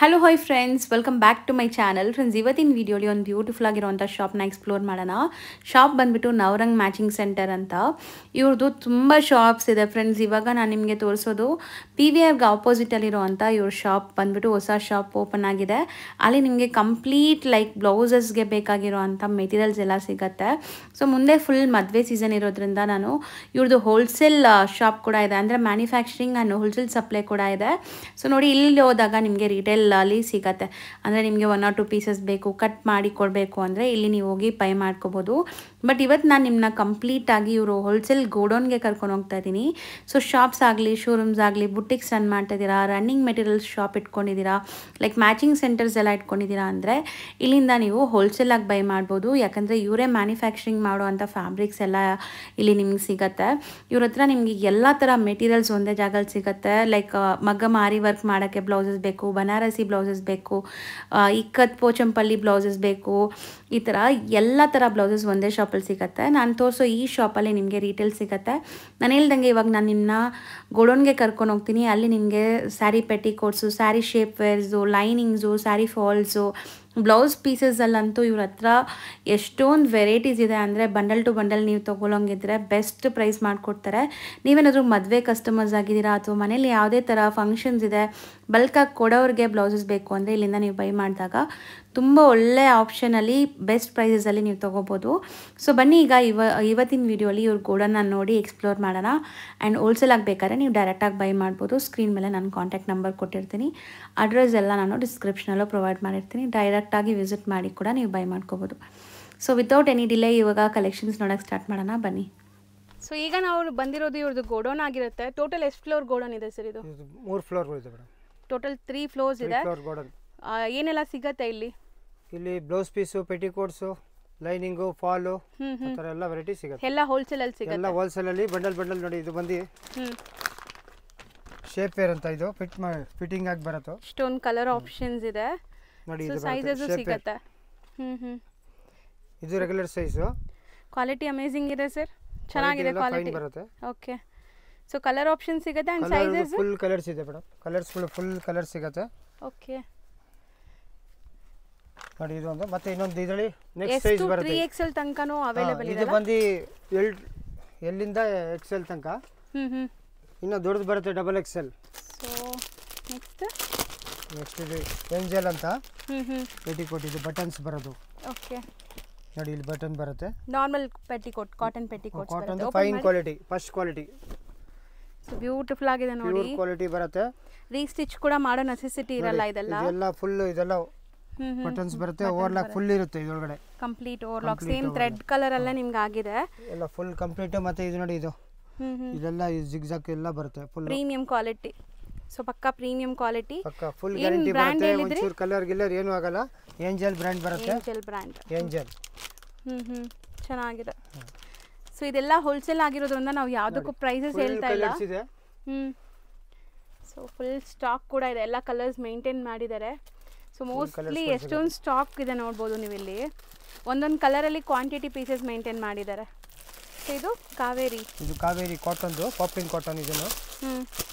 Hello hi friends, welcome back to my channel. Friends, ಇವತ್ತಿನ ವಿಡಿಯೋಲಿ ಒಂದು ಬ್ಯೂಟಿಫುಲ್ ಆಗಿರುವಂಥ ಶಾಪ್ನ ಎಕ್ಸ್ಪ್ಲೋರ್ ಮಾಡೋಣ. ಶಾಪ್ ಬಂದುಬಿಟ್ಟು ನವರಂಗ್ ಮ್ಯಾಚಿಂಗ್ ಸೆಂಟರ್ ಅಂತ. ಇವ್ರದ್ದು ತುಂಬ ಶಾಪ್ಸ್ ಇದೆ ಫ್ರೆಂಡ್ಸ್. ಇವಾಗ ನಾನು ನಿಮಗೆ ತೋರಿಸೋದು PVRಗೆ ಆಪೋಸಿಟಲ್ಲಿರುವಂಥ ಇವ್ರ ಶಾಪ್ ಬಂದುಬಿಟ್ಟು ಹೊಸ ಶಾಪ್ ಓಪನ್ ಆಗಿದೆ. ಅಲ್ಲಿ ನಿಮಗೆ ಕಂಪ್ಲೀಟ್ ಲೈಕ್ ಬ್ಲೌಸಸ್ಗೆ ಬೇಕಾಗಿರುವಂಥ ಮೆಟೀರಿಯಲ್ಸ್ ಎಲ್ಲ ಸಿಗುತ್ತೆ. ಸೊ ಮುಂದೆ ಫುಲ್ ಮದುವೆ ಸೀಸನ್ ಇರೋದ್ರಿಂದ ನಾನು ಇವ್ರದ್ದು ಹೋಲ್ಸೇಲ್ ಶಾಪ್ ಕೂಡ ಇದೆ, ಅಂದರೆ ಮ್ಯಾನುಫ್ಯಾಕ್ಚರಿಂಗ್ ಆ್ಯಂಡ್ ಹೋಲ್ಸೇಲ್ ಸಪ್ಲೈ ಕೂಡ ಇದೆ. ಸೊ ನೋಡಿ, ಇಲ್ಲಿ ಹೋದಾಗ ನಿಮಗೆ ರಿಟೇಲ್ ಅಲ್ಲಿ ಸಿಗತ್ತೆ. ಅಂದರೆ ನಿಮಗೆ 1 or 2 ಪೀಸಸ್ ಬೇಕು, ಕಟ್ ಮಾಡಿ ಕೊಡಬೇಕು ಅಂದರೆ ಇಲ್ಲಿ ನೀವು ಹೋಗಿ ಬೈ ಮಾಡ್ಕೋಬೋದು. ಬಟ್ ಇವತ್ತು ನಾನು ನಿಮ್ಮನ್ನ ಕಂಪ್ಲೀಟಾಗಿ ಇವರು ಹೋಲ್ಸೇಲ್ ಗೋಡೌನ್ಗೆ ಕರ್ಕೊಂಡು ಹೋಗ್ತಾ ಇದ್ದೀನಿ. ಸೊ ಶಾಪ್ಸ್ ಆಗಲಿ, ಶೋರೂಮ್ಸ್ ಆಗಲಿ, ಬುಟಿಕ್ಸ್ ರನ್ ಮಾಡ್ತಾ ಇದ್ದೀರಾ, ರನ್ನಿಂಗ್ ಮೆಟೀರಿಯಲ್ಸ್ ಶಾಪ್ ಇಟ್ಕೊಂಡಿದ್ದೀರಾ, ಲೈಕ್ ಮ್ಯಾಚಿಂಗ್ ಸೆಂಟರ್ಸ್ ಎಲ್ಲ ಇಟ್ಕೊಂಡಿದ್ದೀರಾ ಅಂದರೆ ಇಲ್ಲಿಂದ ನೀವು ಹೋಲ್ಸೇಲಾಗಿ ಬೈ ಮಾಡ್ಬೋದು. ಯಾಕಂದರೆ ಇವರೇ ಮ್ಯಾನುಫ್ಯಾಕ್ಚರಿಂಗ್ ಮಾಡುವಂಥ ಫ್ಯಾಬ್ರಿಕ್ಸ್ ಎಲ್ಲ ಇಲ್ಲಿ ನಿಮ್ಗೆ ಸಿಗುತ್ತೆ. ಇವ್ರ ಹತ್ರ ನಿಮಗೆ ಎಲ್ಲ ಥರ ಮೆಟೀರಿಯಲ್ಸ್ ಒಂದೇ ಜಾಗದಲ್ಲಿ ಸಿಗುತ್ತೆ. ಲೈಕ್ ಮಗ್ಗಮ್ ಆರಿ ವರ್ಕ್ ಮಾಡೋಕ್ಕೆ ಬ್ಲೌಸಸ್ ಬೇಕು, ಬನಾರಸಿ ಬ್ಲೌಸಸ್ ಬೇಕು, ಇಕ್ಕತ್ ಪೋಚಂಪಲ್ಲಿ ಬ್ಲೌಸಸ್ ಬೇಕು, ಈ ಥರ ಎಲ್ಲ ಥರ ಬ್ಲೌಸಸ್ ಒಂದೇ ಶಾಪಲ್ಲಿ ಸಿಗುತ್ತೆ. ನಾನು ತೋರಿಸೋ ಈ ಶಾಪಲ್ಲಿ ನಿಮಗೆ ರೀಟೇಲ್ ಸಿಗುತ್ತೆ. ನಾನು ಹೇಳ್ದಂಗೆ ಇವಾಗ ನಾನು ನಿಮ್ಮನ್ನ ಗೋಡೌನ್ಗೆ ಕರ್ಕೊಂಡು ಹೋಗ್ತೀನಿ. ಅಲ್ಲಿ ನಿಮಗೆ sari petticoats, sari shape wears, linings, sari falls, blouse ಪೀಸಸಲ್ಲಂತೂ ಇವ್ರ ಹತ್ರ ಎಷ್ಟೊಂದು ವೆರೈಟೀಸ್ ಇದೆ. ಅಂದರೆ ಬಂಡಲ್ ಟು ಬಂಡಲ್ ನೀವು ತೊಗೊಳಂಗಿದ್ರೆ ಬೆಸ್ಟ್ ಪ್ರೈಸ್ ಮಾಡಿಕೊಡ್ತಾರೆ. ನೀವೇನಾದರೂ ಮದುವೆ ಕಸ್ಟಮರ್ಸ್ ಆಗಿದ್ದೀರಾ ಅಥವಾ ಮನೇಲಿ ಯಾವುದೇ ಥರ ಫಂಕ್ಷನ್ಸ್ ಇದೆ, ಬಲ್ಕಾಗಿ ಕೊಡೋರಿಗೆ ಬ್ಲೌಸಸ್ ಬೇಕು ಅಂದರೆ ಇಲ್ಲಿಂದ ನೀವು ಬೈ ಮಾಡಿದಾಗ ತುಂಬ ಒಳ್ಳೆ ಆಪ್ಷನಲ್ಲಿ ಬೆಸ್ಟ್ ಪ್ರೈಸಸಲ್ಲಿ ನೀವು ತೊಗೋಬೋದು. ಸೊ ಬನ್ನಿ, ಈಗ ಇವತ್ತಿನ ವೀಡಿಯೋಲಿ ಇವ್ರ ಗೋಡನ್ನ ನೋಡಿ ಎಕ್ಸ್ಪ್ಲೋರ್ ಮಾಡೋಣ. ಆ್ಯಂಡ್ ಹೋಲ್ಸೇಲ್ ಆಗಬೇಕಾದ್ರೆ ನೀವು ಡೈರೆಕ್ಟಾಗಿ ಬೈ ಮಾಡ್ಬೋದು. ಸ್ಕ್ರೀನ್ ಮೇಲೆ ನಾನು ಕಾಂಟ್ಯಾಕ್ಟ್ ನಂಬರ್ ಕೊಟ್ಟಿರ್ತೀನಿ, ಅಡ್ರೆಸ್ ಎಲ್ಲ ನಾನು ಡಿಸ್ಕ್ರಿಪ್ಷನಲ್ಲೂ ಪ್ರೊವೈಡ್ ಮಾಡಿರ್ತೀನಿ. ಡೈರೆಕ್ಟಾಗಿ ವಿಸಿಟ್ ಮಾಡಿ ಕೂಡ ನೀವು ಬೈ ಮಾಡ್ಕೋಬೋದು. ಸೊ ವಿತೌಟ್ ಎನಿ ಡಿಲೇ ಇವಾಗ ಕಲೆಕ್ಷನ್ಸ್ ನೋಡೋಕ್ಕೆ ಸ್ಟಾರ್ಟ್ ಮಾಡೋಣ, ಬನ್ನಿ. ಸೊ ಈಗ ನಾವು ಬಂದಿರೋದು ಇವ್ರದ್ದು ಗೋಡೌನ್ ಆಗಿರುತ್ತೆ. ಟೋಟಲ್ ಎಷ್ಟು ಫ್ಲೋರ್ ಗೋಡೌನ್ ಇದೆ ಸರ್ ಇದು? 3 ಫ್ಲೋರ್ಗಳು ಇದೆ ಮೇಡಮ್. ಟೋಟಲ್ 3 ಫ್ಲೋರ್ಸ್ ಇದೆ. ಏನೆಲ್ಲ ಸಿಗತ್ತೆ ಇಲ್ಲಿ? ಇಲ್ಲಿ blouse piece, petticoats, lining, fall, ಆ ಥರ ಎಲ್ಲ ವೆರೈಟಿ ಸಿಗುತ್ತೆ. ಎಲ್ಲ ಹೋಲ್ಸೇಲ್ ಅಲ್ಲಿ ಸಿಗುತ್ತೆ. ಎಲ್ಲ ಹೋಲ್ಸೇಲ್ ಅಲ್ಲಿ ಬಂಡಲ್ ಬಂಡಲ್ ನೋಡಿ. ಇದು ಬಂದು ಶೇಪ್ ವೇರ್ ಅಂತ, ಇದು ಫಿಟ್ಟಿಂಗ್ ಆಗಿ ಬರುತ್ತೆ. ಸ್ಟೋನ್ ಕಲರ್ ಆಪ್ಷನ್ಸ್ ಇದೆ ನೋಡಿ. ಇದು ಸೈಜಸ್ ಸಿಗುತ್ತೆ. ಇದು ರೆಗ್ಯುಲರ್ ಸೈಜು. ಕ್ವಾಲಿಟಿ ಅಮೇಜಿಂಗ್ ಇದೆ ಸರ್, ಚೆನ್ನಾಗಿದೆ ಕ್ವಾಲಿಟಿ ಬರುತ್ತೆ. ಓಕೆ. ಸೊ ಕಲರ್ ಆಪ್ಷನ್ ಸಿಗುತ್ತೆ ಅಂಡ್ ಸೈಜಸ್ ಫುಲ್ ಕಲರ್ಸ್ ಇದೆ ಮೇಡಮ್. ಕಲರ್ಸ್ ಫುಲ್ ಕಲರ್ ಸಿಗುತ್ತೆ. ಓಕೆ ನೋಡಿ, ಇದು ಒಂದು ಮತ್ತೆ ಇನ್ನೊಂದು ಇದರಲ್ಲಿ ನೆಕ್ಸ್ಟ್ ಸೈಜ್ ಬರುತ್ತೆ. 3XL ತನಕನೂ ಅವೈಲೇಬಲ್ ಇದೆ. ಇದು ಬಂದು ಎಲ್ಲಿಂದ XL ತನಕ. ಇನ್ನು ದೊಡ್ಡದು ಬರುತ್ತೆ XXL. ಸೊ ನೆಕ್ಸ್ಟ್ ಇದು ಏಂಜಲ್ ಅಂತ ಪೆಟಿಕೋಟ್. ಇದು ಬಟನ್ಸ್ ಬರೋದು. ಓಕೆ ನೋಡಿ, ಇಲ್ಲಿ ಬಟನ್ ಬರುತ್ತೆ. Normal petticoat, cotton petticoat. Cotton fine quality, first quality. So beautiful ಆಗಿದೆ ನೋಡಿ. ಪ್ಯೂರ್ ಕ್ವಾಲಿಟಿ ಬರುತ್ತೆ. ರೀಸ್ಟಿಚ್ ಕೂಡ ಮಾಡೋ ನೆಸೆಸಿಟಿ ಇರಲ್ಲ. ಇದೆಲ್ಲ ಫುಲ್ ಇದೆಲ್ಲ ಬಟನ್ಸ್ ಬರುತ್ತೆ. ಓವರ್ಲಾಕ್ ಫುಲ್ ಇರುತ್ತೆ ಇದರೊಳಗಡೆ. Complete overlock same thread colour ಅಲ್ಲೇ ನಿಮಗೆ ಆಗಿದೆ. ಎಲ್ಲ ಫುಲ್ ಕಂಪ್ಲೀಟ್. ಮತ್ತೆ ಇದು ನೋಡಿ, ಇದು ಇದೆಲ್ಲ ಜಿಗ್ಜಾಕ್ ಎಲ್ಲ ಬರುತ್ತೆ. Full premium quality. ಸೊ ಪಕ್ಕಾ ಪ್ರೀಮಿಯಂ ಕ್ವಾಲಿಟಿ, ಪಕ್ಕಾ ಫುಲ್ ಗ್ಯಾರಂಟಿ ಬರುತ್ತೆ. ಒಂಚೂರು ಕಲರ್ ಗಿಲ್ಲರ್ ಏನು ಆಗಲ್ಲ. ಏಂಜಲ್ ಬ್ರ್ಯಾಂಡ್ ಬರುತ್ತೆ. Angel brand. ಏಂಜಲ್ ಚೆನ್ನಾಗಿದೆ. ಸೊ ಇದೆಲ್ಲ ಹೋಲ್ಸೇಲ್ ಆಗಿರೋದ್ರಿಂದ ನಾವು ಯಾವುದಕ್ಕೂ ಪ್ರೈಸಸ್ ಹೇಳ್ತಾ ಇಲ್ಲ. ಸೊ ಫುಲ್ ಸ್ಟಾಕ್ ಕೂಡ ಇದೆ. ಎಲ್ಲ ಕಲರ್ಸ್ ಮೇಂಟೈನ್ ಮಾಡಿದ್ದಾರೆ. ಸೊ ಮೋಸ್ಟ್ಲಿ ಎಷ್ಟೊಂದು ಸ್ಟಾಕ್ ಇದೆ ನೋಡ್ಬೋದು ನೀವು ಇಲ್ಲಿ. ಒಂದೊಂದು ಕಲರಲ್ಲಿ ಕ್ವಾಂಟಿಟಿ ಪೀಸಸ್ ಮೇಂಟೈನ್ ಮಾಡಿದ್ದಾರೆ. ಸೊ ಇದು ಕಾವೇರಿ. ಇದು ಕಾವೇರಿ ಕಾಟನ್ದು, ಪಾಪಿನ್ ಕಾಟನ್. ಇದನ್ನು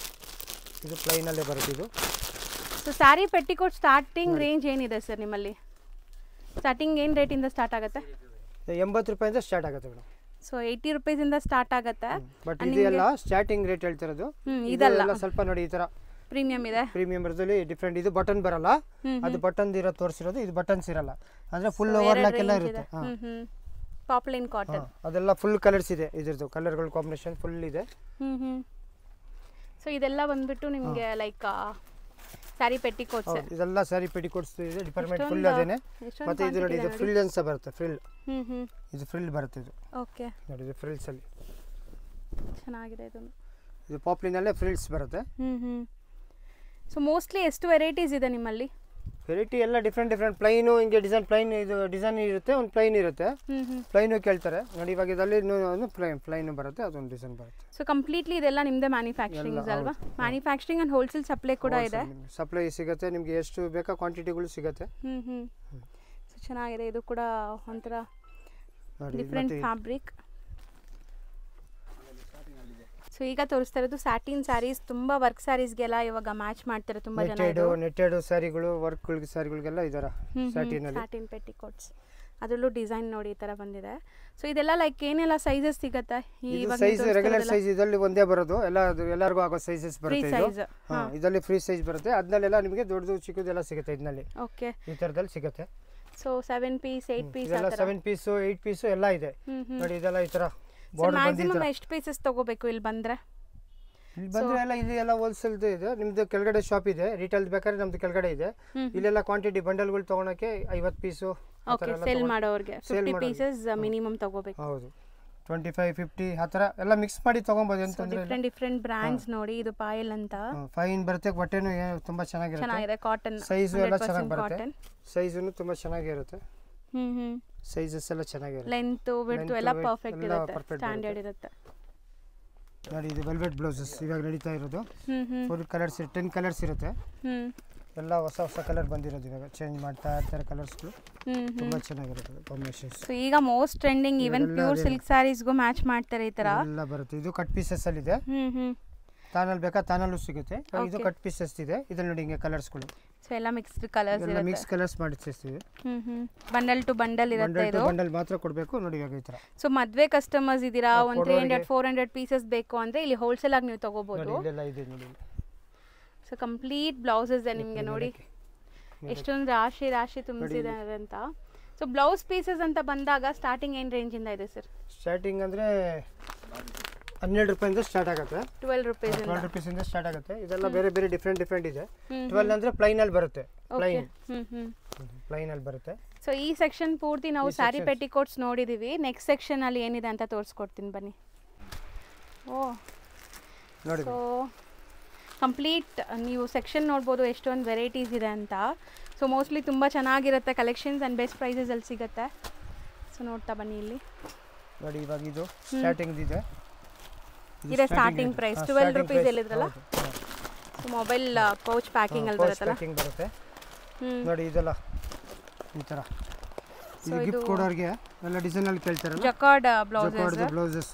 ಇದು ಪ್ಲೈನ್ ಅಲ್ಲೇ ಬರುತ್ತೆ ಇದು. So sari petticoat starting range ಏನಿದೆ ಸರ್ ನಿಮ್ಮಲ್ಲಿ? ಸ್ಟಾರ್ಟಿಂಗ್ ಏನು ರೇಟಿಂದ ಸ್ಟಾರ್ಟ್ ಆಗುತ್ತೆ? 80 ರೂಪಾಯಿಂದ ಸ್ಟಾರ್ಟ್ ಆಗುತ್ತೆ ಮೇಡಮ್. ಸೊ 80 ರೂಪೀಸಿಂದ ಸ್ಟಾರ್ಟ್ ಆಗುತ್ತೆ. ಬಟ್ ಇದೆಲ್ಲ ಸ್ಟಾರ್ಟಿಂಗ್ ರೇಟ್ ಹೇಳ್ತಿರೋದು. ಇದೆಲ್ಲ ಸ್ವಲ್ಪ ನೋಡಿ, ಈ ತರ ಪ್ರೀಮಿಯಂ ಇದೆ. ಪ್ರೀಮಿಯಂ ಬರ್ತದೆ ಡಿಫ್ರೆಂಟ್. ಇದು ಬಟನ್ ಬರಲ್ಲ, ಅದು ಬಟನ್ ಇರೋ ತೋರಿಸಿರೋದು. ಇದು ಬಟನ್ಸ್ ಇರಲ್ಲ, ಅಂದ್ರೆ ಫುಲ್ ಓವರ್ಲಾಕ್ ಎಲ್ಲ ಇರುತ್ತೆ. ಪಾಪ್ಲೈನ್ ಕಾಟನ್ ಅದೆಲ್ಲ ಫುಲ್ ಕಲರ್ಸ್ ಇದೆ. ಇದ್ರದ್ದು ಕಲರ್ಗಳ ಕಾಂಬಿನೇಷನ್ ಫುಲ್ ಇದೆ. ಸೊ ಇದೆಲ್ಲ ಬಂದ್ಬಿಟ್ಟು ನಿಮಗೆ ಲೈಕ್ ಸ್ಯಾರಿ ಪೆಟ್ಟಿಕೋಟ್ಸ್. ಇದೆಲ್ಲ ಸ್ಯಾರಿ ಪೆಟ್ಟಿಕೋಟ್ಸ್ ಇದೆ. ಡಿಪಾರ್ಟ್ಮೆಂಟ್ ಫುಲ್ ಅದೇನೆ. ಮತ್ತೆ ಇದು ನೋಡಿ, ಇದು ಫ್ರಿಲ್ ಅಂತ ಬರುತ್ತೆ. ಫ್ರಿಲ್, ಇದು ಫ್ರಿಲ್ ಬರುತ್ತೆ. ಇದು ಓಕೆ ನೋಡಿ, ಇದು ಫ್ರಿಲ್ಸ್ ಅಲ್ಲಿ ಚೆನ್ನಾಗಿದೆ. ಇದು ಪಾಪ್ಲಿನ್ ಅಲ್ಲೇ ಫ್ರಿಲ್ಸ್ ಬರುತ್ತೆ. ಸೊ ಮೋಸ್ಟ್ಲಿ ಎಷ್ಟು ವೆರೈಟೀಸ್ ಇದೆ ನಿಮ್ಮಲ್ಲಿ? ವೆರೈಟಿ ಎಲ್ಲ ಡಿಫ್ರೆಂಟ್ ಪ್ಲೈನು, ಹಿಂಗೆ ಡಿಸೈನ್ ಪ್ಲೈನ್, ಇದು ಡಿಸೈನ್ ಇರುತ್ತೆ, ಒಂದು ಪ್ಲೈನ್ ಇರುತ್ತೆ. ಪ್ಲೈನು ಕೇಳ್ತಾರೆ ನೋಡಿ. ಇವಾಗ ಇದರಲ್ಲಿ ಪ್ಲೈನು ಬರುತ್ತೆ, ಅದೊಂದು ಡಿಸೈನ್ ಬರುತ್ತೆ. ಸೊ ಕಂಪ್ಲೀಟ್ಲಿ ಇದೆಲ್ಲ ನಿಮ್ಮದೇ ಮ್ಯಾನುಫ್ಯಾಕ್ಚರಿಂಗ್ ಅಲ್ವಾ? ಮ್ಯಾನುಫ್ಯಾಕ್ಚರಿಂಗ್ ಆ್ಯಂಡ್ ಹೋಲ್ಸೇಲ್ ಸಪ್ಲೈ ಕೂಡ ಇದೆ. ಸಪ್ಲೈ ಸಿಗುತ್ತೆ ನಿಮಗೆ, ಎಷ್ಟು ಬೇಕಾ ಕ್ವಾಂಟಿಟಿಗಳು ಸಿಗುತ್ತೆ. ಸೊ ಚೆನ್ನಾಗಿದೆ. ಇದು ಕೂಡ ಒಂಥರ ಡಿಫ್ರೆಂಟ್ ಫ್ಯಾಬ್ರಿಕ್. ಸೊ ಈಗ ತೋರಿಸ್ತಾ ಇರೋದು ಸ್ಯಾಟಿನ್ ಸ್ಯಾರೀಸ್, ತುಂಬ ವರ್ಕ್ ಸ್ಯಾರೀಸ್ಗೆಲ್ಲ ಇವಾಗ ಮ್ಯಾಚ್ ಮಾಡ್ತಾರೆ ತುಂಬ ಜನ. ನೆಟ್ಟೆಡ್ ಸ್ಯಾರಿಗಳು, ವರ್ಕ್ ಸ್ಯಾರಿಗಳಿಗೆಲ್ಲ ಇದರ ಸ್ಯಾಟಿನ್ ಪೆಟಿಕೋಟ್ಸ್, ಅದರಲ್ಲೂ ಡಿಸೈನ್ ನೋಡಿ ಈ ಥರ ಬಂದಿದೆ. ಸೊ ಇದೆಲ್ಲ ಲೈಕ್ ಏನೆಲ್ಲ ಸೈಜಸ್ ಸಿಗುತ್ತೆ? ಸೈಜ್ ರೆಗ್ಯುಲರ್ ಸೈಜ್ ಇದರಲ್ಲಿ ಒಂದೇ ಬರೋದು, ಎಲ್ಲರಿಗೂ ಆಗೋ ಸೈಜಸ್ ಬರುತ್ತೆ. ಇದರಲ್ಲಿ ಫ್ರೀ ಸೈಜ್ ಬರುತ್ತೆ. ಅದನ್ನೆಲ್ಲ ನಿಮಗೆ ದೊಡ್ಡದು ಚಿಕ್ಕದೆಲ್ಲ ಸಿಗುತ್ತೆ ಇದರಲ್ಲಿ. ಓಕೆ, ಈ ಥರದಲ್ಲಿ ಸಿಗುತ್ತೆ. ಸೊ 7 ಪೀಸ್ 8 ಪೀಸ್ ಎಲ್ಲ 7 ಪೀಸ್ 8 ಪೀಸ್ ಎಲ್ಲ ಇದೆ ನೋಡಿ. ಇದೆಲ್ಲ ಈ ತರ ಮ್ಯಾಕ್ಸಿಮಮ್ ಎಷ್ಟು ಪೀಸಸ್ ತಗೋಬೇಕು ಇಲ್ಲಿ ಬಂದ್ರೆ? ಎಲ್ಲ ಇಲ್ಲಿ ಎಲ್ಲ ಹೋಲ್ಸೇಲ್ ಇದೆ. ನಿಮ್ದು ಕೆಳಗಡೆ ಶಾಪ್ ಇದೆ, ರಿಟೇಲ್ ಬೇಕಾದ್ರೆ ನಮ್ದು ಕೆಳಗಡೆ ಇದೆ. ಇಲ್ಲೆಲ್ಲ ಕ್ವಾಂಟಿಟಿ ಬಂಡಲ್ಗಳು ತಗೊಳಕ್ಕೆ 50 ಪೀಸು ಸೇಲ್ ಮಾಡೋರಿಗೆ 50 ಪೀಸಸ್ ಮಿನಿಮಮ್ ತಗೋಬೇಕು. ಹೌದು, 25 50 ಆ ಥರ ಎಲ್ಲ ಮಿಕ್ಸ್ ಮಾಡಿ ತಗೊಬೋದು. ಅಂತಂದ್ರೆ ಡಿಫ್ರೆಂಟ್ ಬ್ರ್ಯಾಂಡ್ಸ್ ನೋಡಿ. ಇದು ಪಾಯಲ್ ಅಂತ ಫೈನ್ ಬರುತ್ತೆ, ಬಟ್ಟೆನೂ ತುಂಬಾ ಚೆನ್ನಾಗಿದೆ. ಕಾಟನ್ ಸೈಜ್ ಎಲ್ಲ ಚೆನ್ನಾಗಿ ಬರುತ್ತೆ. ಸೈಜುನು ತುಂಬಾ ಚೆನ್ನಾಗಿರುತ್ತೆ. ಸೈಜಸ್ ಎಲ್ಲ ಚೆನ್ನಾಗಿರುತ್ತೆ. ಲೆಂತ್ ವಿಡ್ತ್ ಎಲ್ಲ ಪರ್ಫೆಕ್ಟ್ ಇರುತ್ತೆ, ಸ್ಟ್ಯಾಂಡರ್ಡ್ ಇರುತ್ತೆ ನೋಡಿ. ಇದು ವೆಲ್ವೆಟ್ ಬ್ಲೌಸಸ್ ಇವಾಗ ನಡೀತಾ ಇರೋದು. 4 ಕಲರ್ಸ್ 10 ಕಲರ್ಸ್ ಇರುತ್ತೆ. ಎಲ್ಲ ಹೊಸ ಕಲರ್ ಬಂದಿರೋದು, ಇವಾಗ ಚೇಂಜ್ ಮಾಡ್ತಾ ಇರ್ತಾರೆ ಕಲರ್ಸ್ಗಳು. ತುಂಬಾ ಚೆನ್ನಾಗಿರುತ್ತೆ ಕಾಂಬಿನೇಷನ್ಸ್. ಸೊ ಈಗ most trending even pure silk ಸ್ಯಾರೀಸ್ಗೂ ಮ್ಯಾಚ್ ಮಾಡ್ತಾರೆ ಈ ತರ ಎಲ್ಲ ಬರುತ್ತೆ. ಇದು ಕಟ್ ಪೀಸಸ್ ಅಲ್ಲಿ ಇದೆ. ತಾನಲ್ಲಿ ಬೇಕಾ ತಾನಲ್ಲೂ ಸಿಗುತ್ತೆ. ಇದು ಕಟ್ ಪೀಸಸ್ ಇದೆ. ಇದ್ರಲ್ಲಿ ನೋಡಿ ಹಿಂಗೆ ಕಲರ್ಸ್ಗಳು. ಸೊ ಎಲ್ಲ ಮಿಕ್ಸ್ಡ್ ಕಲರ್ಸ್ ಇರುತ್ತೆ. ಮಿಕ್ಸ್ ಕಲರ್ಸ್ ಮಾಡಿ ಸೇರಿಸ್ತೀವಿ. ಬಂಡಲ್ ಟು ಬಂಡಲ್ ಇರುತ್ತೆ. ಇದು ಬಂಡಲ್ ಮಾತ್ರ ಕೊಡಬೇಕು ನೋಡಿ ಇವಾಗ ಈ ತರ. ಸೊ ಮದ್ವೆ ಕಸ್ಟಮರ್ಸ್ ಇದೀರಾ, 300 400 ಪೀಸಸ್ ಬೇಕು ಅಂದ್ರೆ ಇಲ್ಲಿ ಹೋಲ್ಸೇಲ್ ಆಗಿ ನೀವು ತಗೋಬಹುದು. ಇದೆಲ್ಲ ಇದೆ ನೋಡಿ. ಸೊ ಕಂಪ್ಲೀಟ್ ಬ್ಲೌಸಸ್ ನಿಮಗೆ ನೋಡಿ ಎಷ್ಟೊಂದು ರಾಶಿ ತುಂಬಿಸಿದೆ ಅಂತ. ಸೊ ಬ್ಲೌಸ್ ಪೀಸಸ್ ಅಂತ ಬಂದಾಗ ಸ್ಟಾರ್ಟಿಂಗ್ ಏನು ರೇಂಜ್ ಇಂದ ಇದೆ ಸರ್? ಸ್ಟಾರ್ಟಿಂಗ್ ಅಂದ್ರೆ 12 ರೂಪಾಯಿಂದ ಸ್ಟಾರ್ಟ್ ಆಗುತ್ತೆ. 12 ರೂಪೀಸ್ ಇಂದ ಸ್ಟಾರ್ಟ್ ಆಗುತ್ತೆ. ಇದೆಲ್ಲ ಬೇರೆ ಬೇರೆ ಡಿಫ್ರೆಂಟ್ ಇದೆ. 12 ಅಂದ್ರೆ ಪ್ಲೈನ್ ಅಲ್ಲಿ ಬರುತ್ತೆ. ಪ್ಲೈನ್ ಅಲ್ಲಿ ಬರುತ್ತೆ. ಸೊ ಈ ಸೆಕ್ಷನ್ ಪೂರ್ತಿ ನಾವು ಸ್ಯಾರಿ ಪೆಟಿಕೋಟ್ಸ್ ನೋಡಿದೀವಿ. ನೆಕ್ಸ್ಟ್ ಸೆಕ್ಷನ್ ಅಲ್ಲಿ ಏನಿದೆ ಅಂತ ತೋರಿಸ್ಕೊಡ್ತೀನಿ ಬನ್ನಿ. ನೋಡಿ, ಸೊ ಕಂಪ್ಲೀಟ್ ನೀವು ಸೆಕ್ಷನ್ ನೋಡ್ಬೋದು ಎಷ್ಟೊಂದು ವೆರೈಟೀಸ್ ಇದೆ ಅಂತ. ಸೊ ಮೋಸ್ಟ್ಲಿ ತುಂಬ ಚೆನ್ನಾಗಿರುತ್ತೆ ಕಲೆಕ್ಷನ್ಸ್ ಆ್ಯಂಡ್ ಬೆಸ್ಟ್ ಪ್ರೈಸಸ್ ಅಲ್ಲಿ ಸಿಗುತ್ತೆ. ಸೊ ನೋಡ್ತಾ ಬನ್ನಿ ಇಲ್ಲಿ ನೋಡಿ. ಇವಾಗ ಇದು ಸ್ಟಾರ್ಟಿಂಗ್ ಇದೆ ಸ್ಟಾರ್ಟಿಂಗ್ ಪ್ರೈಸ್ 12 ರೂಪೀಸ್ ಹೇಳಿದ್ರಲ್ಲ. ಸೊ ಮೊಬೈಲ್ ಪೌಚ್ ಪ್ಯಾಕಿಂಗ್ ಅಲ್ಲಿ ಬರುತ್ತೆ ನೋಡಿ. ಇದೆಲ್ಲ ಈ ತರ ಗಿಫ್ಟ್ ಕೊಡೋರಿಗೆ ಎಲ್ಲ ಡಿಸೈನ್ ಅಲ್ಲಿ ಕೇಳ್ತಾರಲ್ಲ, ಜಕಾರ್ಡ್ ಬ್ಲೌಸಸ್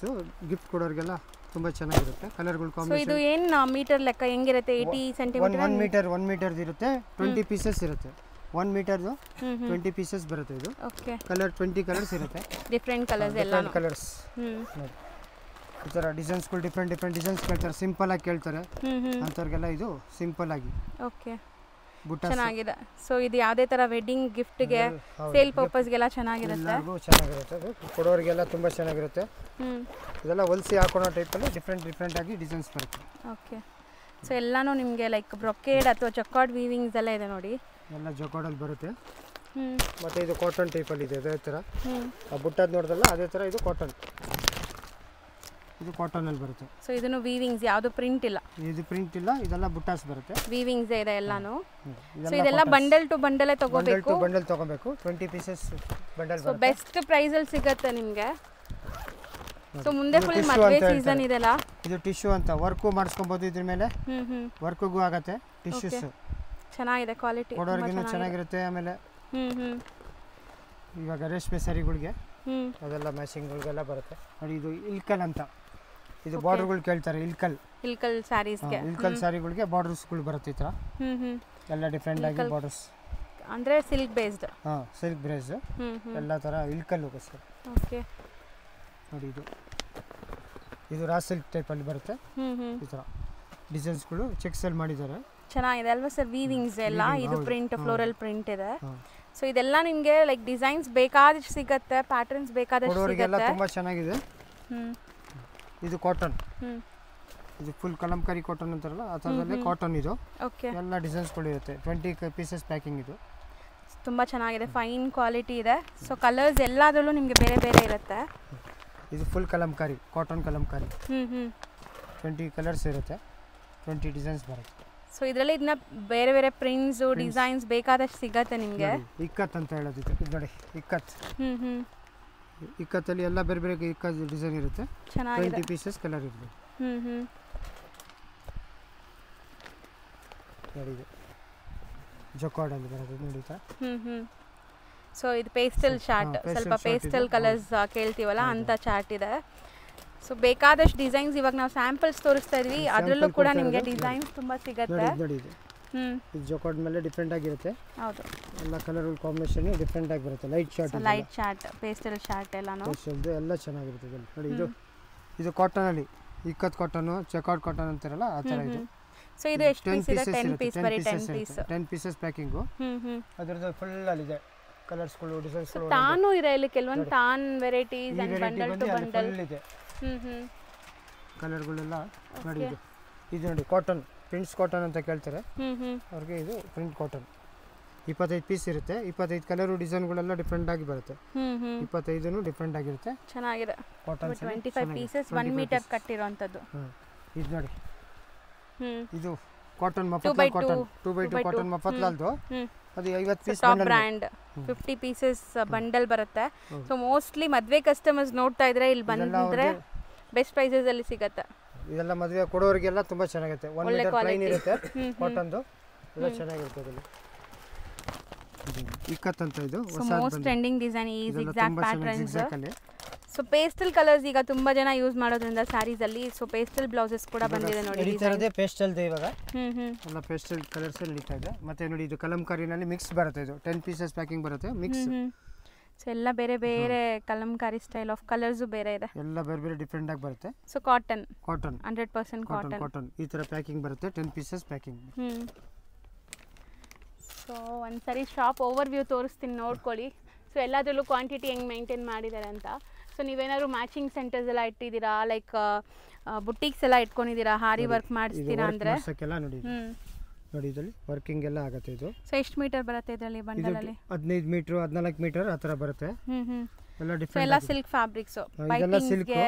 ಗಿಫ್ಟ್ ಕೊಡೋರಿಗೆಲ್ಲ ತುಂಬಾ ಚೆನ್ನಾಗಿರುತ್ತೆ. ಕಲರ್ಗಳು ಕಾಂಬಿನೇಷನ್. ಸೊ ಇದು ಏನು ಮೀಟರ್ ಲೆಕ್ಕ ಹೆಂಗಿರುತ್ತೆ? 80 ಸೆಂಟಿಮೀಟರ್ 1 ಮೀಟರ್ ಇರುತ್ತೆ. 20 ಪೀಸಸ್ ಇರುತ್ತೆ. 1 ಮೀಟರ್ದು 20 ಪೀಸಸ್ ಬರುತ್ತೆ. ಇದು ಓಕೆ. ಕಲರ್ 20 ಕಲರ್ಸ್ ಇರುತ್ತೆ. ಡಿಫ್ರೆಂಟ್ ಕಲರ್ಸ್ ಎಲ್ಲ ಕಲರ್ಸ್ ನೋಡಿ. ಈ ಥರ ಡಿಸೈನ್ಸ್ಗಳು ಡಿಫ್ರೆಂಟ್ ಡಿಸೈನ್ಸ್ ಕೇಳ್ತಾರೆ. ಸಿಂಪಲ್ ಆಗಿ ಕೇಳ್ತಾರೆ ಅಂಥವ್ರಿಗೆಲ್ಲ ಇದು ಸಿಂಪಲ್ ಆಗಿ. ಓಕೆ, ಚೆನ್ನಾಗಿದೆ. ಸೊ ಇದು ಯಾವುದೇ ಥರ ವೆಡ್ಡಿಂಗ್ ಗಿಫ್ಟ್ಗೆ ಸೇಲ್ ಪರ್ಪಸ್ಗೆಲ್ಲ ಚೆನ್ನಾಗಿರುತ್ತೆ. ಚೆನ್ನಾಗಿರುತ್ತೆ. ಕೊಡೋರಿಗೆಲ್ಲ ತುಂಬ ಚೆನ್ನಾಗಿರುತ್ತೆ. ಇದೆಲ್ಲ ಹೊಲಿಸಿ ಹಾಕೋಣೋ ಟೈಪಲ್ಲಿ ಡಿಫ್ರೆಂಟ್ ಆಗಿ ಡಿಸೈನ್ಸ್ ಬರುತ್ತೆ. ಓಕೆ. ಸೊ ಎಲ್ಲಾನು ನಿಮಗೆ ಲೈಕ್ ಬ್ರೊಕೇಡ್ ಅಥವಾ ಜಕಾರ್ಡ್ ವೀವಿಂಗ್ಸ್ ಎಲ್ಲ ಇದೆ ನೋಡಿ. ಎಲ್ಲ ಜಕಾರ್ಡಲ್ಲಿ ಬರುತ್ತೆ. ಮತ್ತು ಇದು ಕಾಟನ್ ಟೈಪಲ್ಲಿ ಇದೆ. ಅದೇ ಥರ ಆ ಬುಟ್ಟದ್ದು ನೋಡಿದಲ್ಲ ಅದೇ ಥರ ಇದು ಕಾಟನ್. ಇದು ಕಾಟನ್ ಅಲ್ಲಿ ಬರುತ್ತೆ. ಸೊ ಇದನ್ನು ವೀವಿಂಗ್ಸ್, ಯಾವುದು ಪ್ರಿಂಟ್ ಇಲ್ಲ. ಇದು ಪ್ರಿಂಟ್ ಇಲ್ಲ, ಇದೆಲ್ಲ ಬುಟ್ಟಾಸ್ ಬರುತ್ತೆ. ವೀವಿಂಗ್ಸ್ ಇದೆ ಎಲ್ಲಾನು. ಸೊ ಇದೆಲ್ಲ ಬಂಡಲ್ ಟು ಬಂಡಲ್ ತಗೋಬೇಕು. ಬಂಡಲ್ ತಗೋಬೇಕು. 20 ಪೀಸಸ್ ಬಂಡಲ್ ಬರುತ್ತೆ. ಸೊ ಬೆಸ್ಟ್ ಪ್ರೈಸ್ ಅಲ್ಲಿ ಸಿಗುತ್ತೆ ನಿಮಗೆ. ಸೊ ಮುಂದೆ ಫುಲ್ ಮದುವೆ ಸೀಸನ್ ಇದೆಲ್ಲ. ಇದು ಟಿಶ್ಯೂ ಅಂತ ವರ್ಕು ಮಾಡಿಸ್ಕೊಬಹುದು. ಇದ್ರ ಮೇಲೆ ವರ್ಕ್ಗೂ ಆಗುತ್ತೆ. ಟಿಶ್ಯೂಸ್ ಚೆನ್ನಾಗಿದೆ, ಕ್ವಾಲಿಟಿ ಕೊಡೋರ್ಗಿನ್ನೂ ಚೆನ್ನಾಗಿರುತ್ತೆ. ಆಮೇಲೆ ಇವಾಗ ರೇಷ್ಮೆ ಸ್ಯಾರಿಗಳಿಗೆ ಅದೆಲ್ಲ ಮ್ಯಾಚಿಂಗ್ಗಳಿಗೆಲ್ಲ ಬರುತ್ತೆ ನೋಡಿ. ಇದು ಇಲ್ಕಲ್ ಅಂತ, ಇದು ಬಾರ್ಡರ್ಗಳು ಕೇಳ್ತಾರೆ. ಇಲ್ಕಲ್ ಸ್ಯಾರೀಸ್ಗೆ, ಇಲ್ಕಲ್ ಸ್ಯಾರಿಗಳಿಗೆ ಬಾರ್ಡರ್ಸ್ಗಳು ಬರುತ್ತೆ ಈ ಥರ. ಎಲ್ಲ ಡಿಫ್ರೆಂಟ್ ಆಗಿ ಬಾರ್ಡರ್ಸ್ ಅಂದರೆ ಸಿಲ್ಕ್ ಬೇಸ್ಡ್. ಸಿಲ್ಕ್ ಬೇಸ್ ಎಲ್ಲ ಥರ ಇಲ್ಕಲ್ಲು ಸರ್. ಓಕೆ ನೋಡಿ. ಇದು ರಾ ಸಿಲ್ಕ್ ಟೈಪಲ್ಲಿ ಬರುತ್ತೆ. ಈ ಥರ ಡಿಸೈನ್ಸ್ಗಳು ಚೆಕ್ಸಲ್ಲಿ ಮಾಡಿದ್ದಾರೆ. ಚೆನ್ನಾಗಿದೆ ಅಲ್ವಾ ಸರ್? ವೀವಿಂಗ್ಸ್ ಎಲ್ಲ ಇದು ಪ್ರಿಂಟ್, ಫ್ಲೋರಲ್ ಪ್ರಿಂಟ್ ಇದೆ. ಸೊ ಇದೆಲ್ಲ ನಿಮಗೆ ಲೈಕ್ ಡಿಸೈನ್ಸ್ ಬೇಕಾದಷ್ಟು ಸಿಗುತ್ತೆ, ಪ್ಯಾಟರ್ನ್ಸ್ ಬೇಕಾದಷ್ಟು ಸಿಗುತ್ತೆ. ತುಂಬಾ ಚೆನ್ನಾಗಿದೆ. ಇದು ಕಾಟನ್. ಇದು ಫುಲ್ ಕಲಂಕಾರಿ ಕಾಟನ್ ಅಂತಾರಲ್ಲ ಆ ಥರದಲ್ಲಿ ಕಾಟನ್ ಇದು. ಓಕೆ. ಎಲ್ಲ ಡಿಸೈನ್ಸ್ಗಳು ಇರುತ್ತೆ. 20 ಪೀಸಸ್ ಪ್ಯಾಕಿಂಗ್ ಇದು. ತುಂಬ ಚೆನ್ನಾಗಿದೆ, ಫೈನ್ ಕ್ವಾಲಿಟಿ ಇದೆ. ಸೊ ಕಲರ್ಸ್ ಎಲ್ಲದರಲ್ಲೂ ನಿಮಗೆ ಬೇರೆ ಬೇರೆ ಇರುತ್ತೆ. ಇದು full Kalamkari, cotton Kalamkari. 20 colours ಇರುತ್ತೆ, 20 ಡಿಸೈನ್ಸ್ ಬರುತ್ತೆ. ಸೊ ಇದರಲ್ಲಿ ಇದನ್ನ ಬೇರೆ ಬೇರೆ ಪ್ರಿಂಟ್ಸ್ ಡಿಸೈನ್ಸ್ ಬೇಕಾದಷ್ಟು ಸಿಗತ್ತೆ ನಿಮಗೆ. ಇಕ್ಕತ್ ಅಂತ ಹೇಳೋದು ಇದು ನೋಡಿ. ಇಕ್ಕತ್ತಲ್ಲಿ ಎಲ್ಲ ಬೇರೆ ಬೇರೆ ಇಕ್ಕತ್ ಡಿಸೈನ್ ಇರುತ್ತೆ. 20 ಪೀಸಸ್ ಕಲರ್ ಇರುತ್ತೆ ನೋಡಿ. ಇದು ಜಕಾರ್ಡ್ ಅಂತ ಬರೋದು ನೋಡಿ. ಸೊ ಇದು ಪೇಸ್ಟಲ್ ಚಾರ್ಟ್, ಸ್ವಲ್ಪ ಪೇಸ್ಟಲ್ ಕಲರ್ಸ್ ಕೇಳ್ತೀವಲ್ಲ ಅಂತ ಚಾರ್ಟ್ ಇದೆ. ಸೊ ಬೇಕಾದಷ್ಟು ಡಿಸೈನ್ಸ್ ಇವಾಗ ನಾವು ಸ್ಯಾಂಪಲ್ಸ್ ತೋರಿಸ್ತಾ ಇದ್ವಿ, ಅದರಲ್ಲೂ ಕೂಡ ನಿಮಗೆ ಡಿಸೈನ್ಸ್ ತುಂಬ ಸಿಗುತ್ತೆ. ನೋಡಿ ಇದು ಜೊಕಾರ್ಡ್ ಮೇಲೆ ಡಿಫ್ರೆಂಟ್ ಆಗಿರುತ್ತೆ. ಹೌದು, ಎಲ್ಲ ಕಲರ್ ಕಾಂಬಿನೇಷನ್ ಡಿಫ್ರೆಂಟ್ ಆಗಿ ಬರುತ್ತೆ. ಲೈಟ್ ಶಾರ್ಟ್ ಪೇಸ್ಟಲ್ ಶಾರ್ಟ್ ಎಲ್ಲಾನು ಎಲ್ಲ ಚೆನ್ನಾಗಿರುತ್ತೆ ಇದರಲ್ಲಿ. ನೋಡಿ ಇದು ಕಾಟನ್ ಅಲ್ಲಿ ಇಕ್ಕತ್ ಕಾಟನ್, ಚೆಕಾರ್ಡ್ ಕಾಟನ್ ಅಂತಾರಲ್ಲ ಆ ತರ ಇದು. ಸೊ ಇದು ಎಷ್ಟು ಪೀಸ್ ಇದೆ? 10 ಪೀಸ್, ಬರೀ 10 ಪೀಸ್, 10 ಪೀಸಸ್ ಪ್ಯಾಕಿಂಗ್. ಅದರದ್ದು ಫುಲ್ ಅಲ್ಲಿ ಇದೆ ಕಲರ್ಸ್ ಗಳು, ಡಿಸೈನ್ಸ್ ಗಳು. ತಾನು ಇದೆ ಇಲ್ಲಿ ಕೆಲವೊಂದು ತಾನ್ varieties and bundle to bundle ಇದೆ. ಕಲರ್ ಗಳೆಲ್ಲ ನೋಡಿ ಇದು ನೋಡಿ ಕಾಟನ್, ಪ್ರಿಂಟ್ಸ್ ಕಾಟನ್ ಅಂತ ಕೇಳ್ತಾರೆ ಅವ್ರಿಗೆ. ಇದು ಪ್ರಿಂಟ್ ಕಾಟನ್ 25 ಪೀಸ್ ಇರುತ್ತೆ. 25 ಕಲರ್ ಡಿಸೈನ್ಗಳೆಲ್ಲ ಡಿಫ್ರೆಂಟ್ ಆಗಿ ಬರುತ್ತೆ. 25 ಡಿಫ್ರೆಂಟ್ ಆಗಿರುತ್ತೆ. ಚೆನ್ನಾಗಿದೆ ಕಾಟನ್. 25 pieces 1 metre ಕಟ್ಟಿರೋಂತದ್ದು. ಇದು ನೋಡಿ ಇದು cotton Mafatlal cotton 2x2 cotton ಮಫತ್ಲಾಲ್ದು. ಅದು 50 piece top brand 50 pieces bundle ಬರುತ್ತೆ. ಸೊ ಮೋಸ್ಟ್ಲಿ ಮದುವೆ ಕಸ್ಟಮರ್ಸ್ ನೋಡ್ತಾ ಇದ್ರೆ ಇಲ್ಲಿ ಬಂದ್ರೆ ಬೆಸ್ಟ್ ಪ್ರೈಸಸ್ ಅಲ್ಲಿ ಸಿಗುತ್ತೆ. ಇದೆಲ್ಲ ಮದುವೆ ಕೊಡೋರಿಗೆಲ್ಲ ತುಂಬಾ ಚೆನ್ನಾಗಿರುತ್ತೆ. 1 ಮೀಟರ್ ಪ್ಲೈನ್ ಇರುತ್ತೆ ಕಾಟನ್ದು, ಎಲ್ಲ ಚೆನ್ನಾಗಿರುತ್ತೆ. ಇದರಲ್ಲಿ ಇಕ್ಕತ್ ಅಂತ ಇದು ಹೊಸ ಮೋಸ್ಟ್ ಟ್ರೆಂಡಿಂಗ್ ಡಿಸೈನ್ ಈ zigzag patterns. So pastel colours ಈಗ ತುಂಬಾ ಜನ ಯೂಸ್ ಮಾಡೋದ್ರಿಂದ ಸ್ಯಾರೀಸ್ ಅಲ್ಲಿ. ಸೊ ಪೇಸ್ಟಲ್ ಬ್ಲೌಸಸ್ ಕೂಡ ಬಂದಿದೆ ನೋಡಿ. ನಡೀತಾ ಇದೆ ಪೇಸ್ಟಲ್ ದೇ ಇವಾಗ. ಎಲ್ಲ ಪೇಸ್ಟಲ್ ಕಲರ್ಸ್ ನಡೀತಾ ಇದೆ. ಮತ್ತೆ ನೋಡಿ ಇದು ಕಲಂಕಾರಿನಲ್ಲಿ ಮಿಕ್ಸ್ ಬರುತ್ತೆ. ಇದು 10 ಪೀಸಸ್ ಪ್ಯಾಕಿಂಗ್ ಬರುತ್ತೆ ಮಿಕ್ಸ್. ಸೊ ಎಲ್ಲ ಬೇರೆ ಬೇರೆ ಕಲಂಕಾರಿ ಸ್ಟೈಲ್ ಆಫ್ ಕಲರ್ಸ್ ಬೇರೆ ಇದೆ. ಎಲ್ಲ ಬೇರೆ ಬೇರೆ ಡಿಫರೆಂಟ್ ಆಗಿ ಬರುತ್ತೆ. ಸೊ ಕಾಟನ್ 100% ಕಾಟನ್ ಈ ತರ ಪ್ಯಾಕಿಂಗ್ ಬರುತ್ತೆ. 10 ಪೀಸಸ್ ಪ್ಯಾಕಿಂಗ್. ಸೊ ಒಂದ್ಸರಿ ಶಾಪ್ ಓವರ್ ವ್ಯೂ ತೋರಿಸ್ತೀನಿ, ನೋಡ್ಕೊಳ್ಳಿ. ಸೊ ಎಲ್ಲದರಲ್ಲೂ ಕ್ವಾಂಟಿಟಿ ಹೆಂಗೆ ಮೇಂಟೈನ್ ಮಾಡಿದ್ದಾರೆ ಅಂತ. ಸೊ ನೀವೇನಾದ್ರು ಮ್ಯಾಚಿಂಗ್ ಸೆಂಟರ್ಸ್ ಎಲ್ಲ ಇಟ್ಟಿದ್ದೀರಾ, ಲೈಕ್ ಬುಟ್ಟಿಕ್ಸ್ ಎಲ್ಲ ಇಟ್ಕೊಂಡಿದ್ದೀರಾ, ಹಾರಿ ವರ್ಕ್ ಮಾಡಿಸ್ತೀರಾ ಅಂದ್ರೆ ನೋಡಿ ಇದರಲ್ಲಿ ವರ್ಕಿಂಗ್ ಎಲ್ಲ ಆಗುತ್ತೆ. ಇದು ಸೊ ಎಷ್ಟು ಮೀಟರ್ ಬರುತ್ತೆ ಇದರಲ್ಲಿ ಬಂಡಲ್ ಅಲ್ಲಿ? 15 ಮೀಟರ್ 14 ಮೀಟರ್ ಆ ತರ ಬರುತ್ತೆ. ಎಲ್ಲ ಡಿಫರೆಂಟ್. ಎಲ್ಲ ಸಿಲ್ಕ್ ಫ್ಯಾಬ್ರಿಕ್ಸ್, ಪೈಪಿಂಗ್ ಗೆ,